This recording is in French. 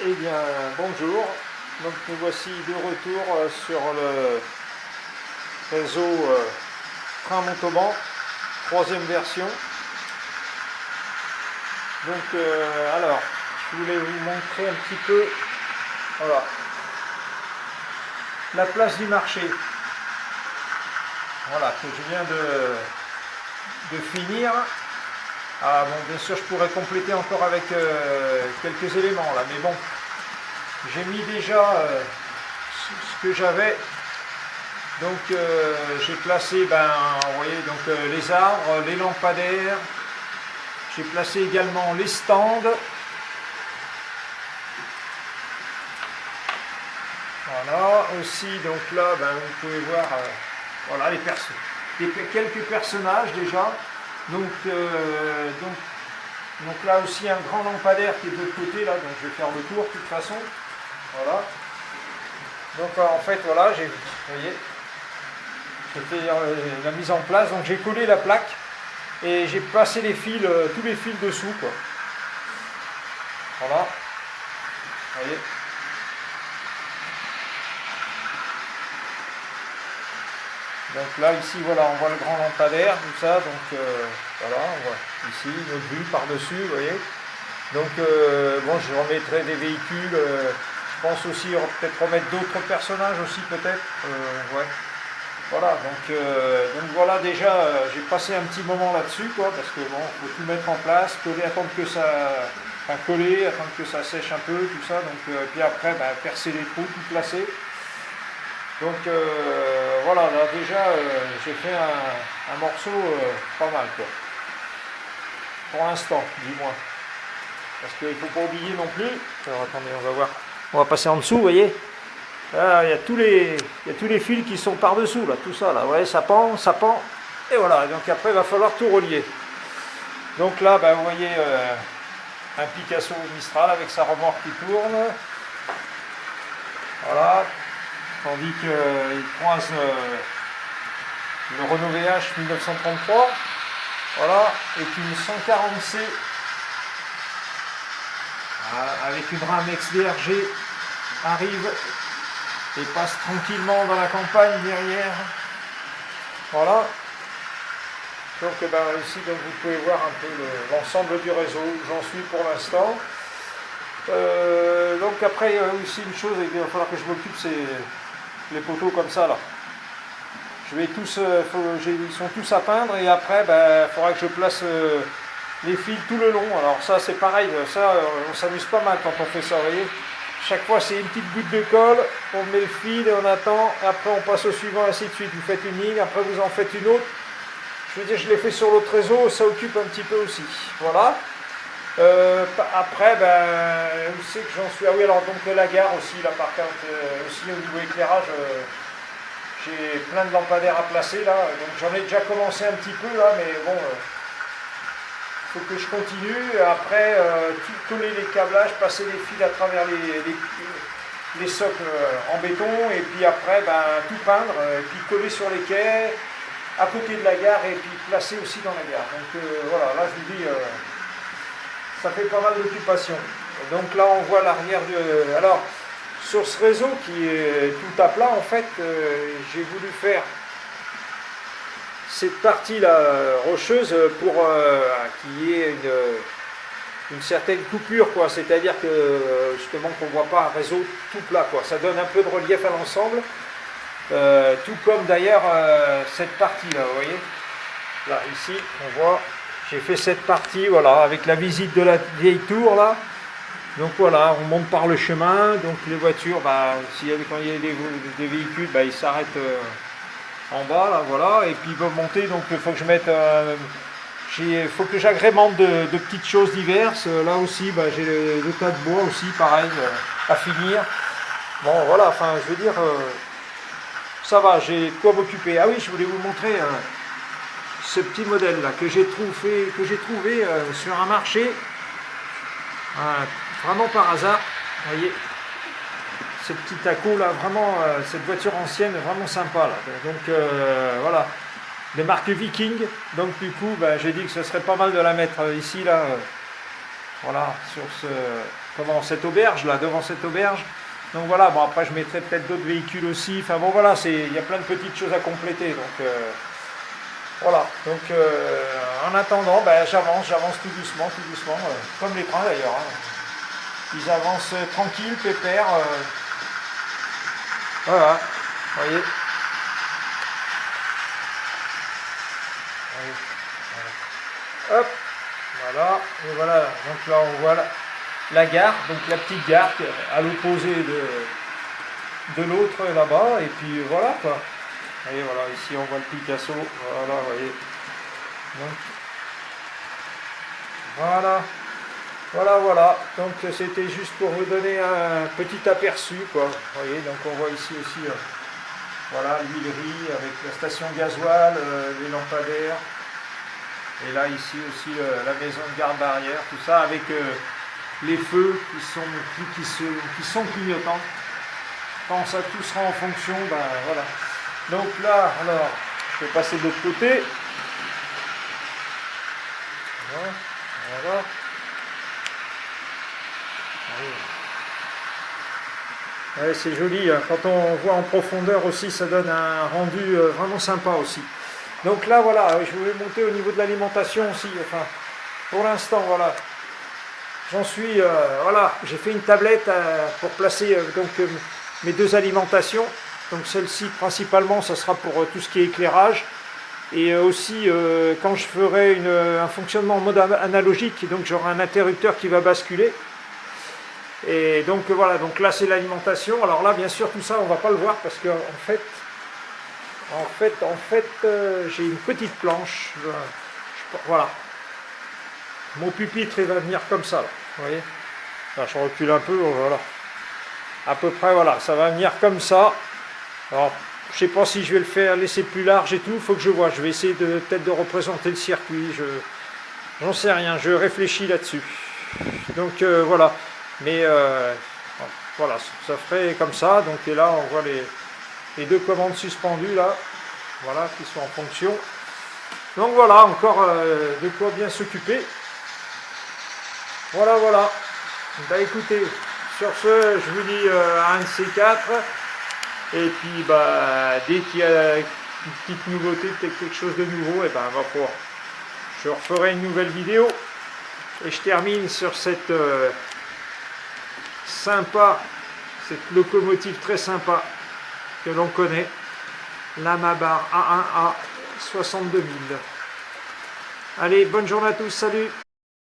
Eh bien, bonjour. Donc nous voici de retour sur le réseau Train Montauban, troisième version. Donc, alors, je voulais vous montrer un petit peu, voilà, la place du marché. Voilà, que je viens de finir. Ah bon, bien sûr, je pourrais compléter encore avec quelques éléments là, mais bon, j'ai mis déjà ce que j'avais. Donc, j'ai placé, vous voyez, donc les arbres, les lampadaires. J'ai placé également les stands. Voilà, aussi, donc là, vous pouvez voir, voilà, quelques personnages déjà. Donc là aussi un grand lampadaire qui est de l'autre côté, là, donc je vais faire le tour de toute façon. Voilà. Donc en fait, voilà, vous voyez, j'ai fait la mise en place, donc j'ai collé la plaque et j'ai placé les fils, tous les fils dessous, quoi. Voilà. Vous voyez. Donc là, ici, voilà, on voit le grand lampadaire, tout ça. Donc voilà, on voit ici notre vue par-dessus, vous voyez. Donc bon, je remettrai des véhicules. Je pense aussi peut-être remettre d'autres personnages aussi, peut-être. Ouais. Voilà, donc voilà, déjà, j'ai passé un petit moment là-dessus, quoi, parce que bon, il faut tout mettre en place, coller, attendre que ça. Enfin, coller, attendre que ça sèche un peu, tout ça. Donc puis après, percer les trous, tout placer. Donc voilà, là déjà j'ai fait un morceau pas mal, quoi. Pour l'instant, du moins. Parce qu'il ne faut pas oublier non plus. Alors attendez, on va voir. On va passer en dessous, vous voyez. Là, il y a tous les fils qui sont par-dessous, là, tout ça, là. Vous voyez, ça pend. Et voilà, donc après il va falloir tout relier. Donc là, vous voyez un Picasso Mistral avec sa remorque qui tourne. Voilà. Tandis qu'il croise le Renault VH 1933, voilà, et une 140C avec une rame XDRG arrive et passe tranquillement dans la campagne derrière. Voilà. Donc ici donc, vous pouvez voir un peu l'ensemble du réseau où j'en suis pour l'instant. Donc après il y a aussi une chose il va falloir que je m'occupe, c'est les poteaux comme ça là. Je vais tous, ils sont tous à peindre et après il faudra que je place les fils tout le long. Alors ça c'est pareil, ça on s'amuse pas mal quand on fait ça, vous voyez. Chaque fois c'est une petite goutte de colle, on met le fil et on attend, et après on passe au suivant, ainsi de suite. Vous faites une ligne, après vous en faites une autre. Je veux dire, je l'ai fait sur l'autre réseau, ça occupe un petit peu aussi. Voilà. Après, où c'est que j'en suis? Ah oui, alors donc la gare aussi, là par contre, aussi au niveau éclairage, j'ai plein de lampadaires à placer là, donc j'en ai déjà commencé un petit peu là, mais bon, il faut que je continue. Après, tout coller les câblages, passer les fils à travers les socles en béton, et puis après, tout peindre, et puis coller sur les quais, à côté de la gare, et puis placer aussi dans la gare. Donc voilà, là je vous dis... ça fait pas mal d'occupation. Donc là on voit l'arrière de... Alors sur ce réseau qui est tout à plat, en fait, j'ai voulu faire cette partie là rocheuse pour qu'il y ait une certaine coupure, quoi. C'est-à-dire que justement qu'on ne voit pas un réseau tout plat, quoi. Ça donne un peu de relief à l'ensemble. Tout comme d'ailleurs cette partie là, vous voyez. Là ici on voit. J'ai fait cette partie, voilà, avec la visite de la vieille tour, là. Donc voilà, on monte par le chemin, donc les voitures, quand il y a des véhicules, ils s'arrêtent en bas, là, voilà. Et puis ils vont monter, donc il faut que je mette... il faut que j'agrémente de petites choses diverses. Là aussi, j'ai le tas de bois aussi, pareil, à finir. Bon, voilà, enfin, je veux dire, ça va, j'ai de quoi m'occuper. Ah oui, je voulais vous montrer... ce petit modèle là que j'ai trouvé sur un marché, vraiment par hasard, vous voyez, ce petit taco là, vraiment cette voiture ancienne, vraiment sympa là. Donc voilà, de marque Viking. Donc du coup j'ai dit que ce serait pas mal de la mettre ici là, voilà, comment, cette auberge là, devant cette auberge. Donc voilà, bon après je mettrai peut-être d'autres véhicules aussi. Enfin bon voilà, il y a plein de petites choses à compléter. Donc voilà. Donc en attendant, ben, j'avance tout doucement, comme les trains d'ailleurs. Hein. Ils avancent tranquille, pépère. Voilà, vous voyez. Hop, voilà, et voilà, donc là on voit la gare, donc la petite gare à l'opposé de l'autre là-bas, et puis voilà quoi. Et voilà, ici on voit le Picasso, voilà, vous voyez. Donc, voilà, donc c'était juste pour vous donner un petit aperçu quoi. Vous voyez, donc on voit ici aussi, voilà, l'huilerie avec la station gasoil, les lampadaires. Et là, ici aussi, la maison de garde barrière, tout ça, avec les feux qui sont clignotants. Quand ça tout sera en fonction, ben voilà. Donc là, alors, je vais passer de l'autre côté. Voilà. Ouais, c'est joli, hein. Quand on voit en profondeur aussi, ça donne un rendu vraiment sympa aussi. Donc là, voilà, je vais monter au niveau de l'alimentation aussi. Enfin, pour l'instant, voilà. J'en suis, voilà, j'ai fait une tablette pour placer mes deux alimentations. Donc celle-ci, principalement, ça sera pour tout ce qui est éclairage. Et aussi, quand je ferai un fonctionnement en mode analogique, donc j'aurai un interrupteur qui va basculer. Et donc voilà, donc là c'est l'alimentation. Alors là, bien sûr, tout ça, on ne va pas le voir parce qu'en fait, j'ai une petite planche. Voilà. Mon pupitre, il va venir comme ça. Là, vous voyez. Là, je recule un peu. Voilà. À peu près, voilà. Ça va venir comme ça. Alors, je ne sais pas si je vais le faire laisser plus large et tout. Il faut que je vois. Je vais essayer peut-être de représenter le circuit. J'en sais rien. Je réfléchis là-dessus. Donc, voilà. Mais, voilà. Ça ferait comme ça. Donc, et là, on voit les deux commandes suspendues là, voilà, qui sont en fonction. Donc voilà, encore de quoi bien s'occuper. Voilà. Bah écoutez, sur ce, je vous dis un de ces quatre. Et puis bah dès qu'il y a une petite nouveauté, peut-être quelque chose de nouveau, et ben je referai une nouvelle vidéo. Et je termine sur cette locomotive très sympa que l'on connaît, la Mabar A1A 62 000. Allez, bonne journée à tous, salut!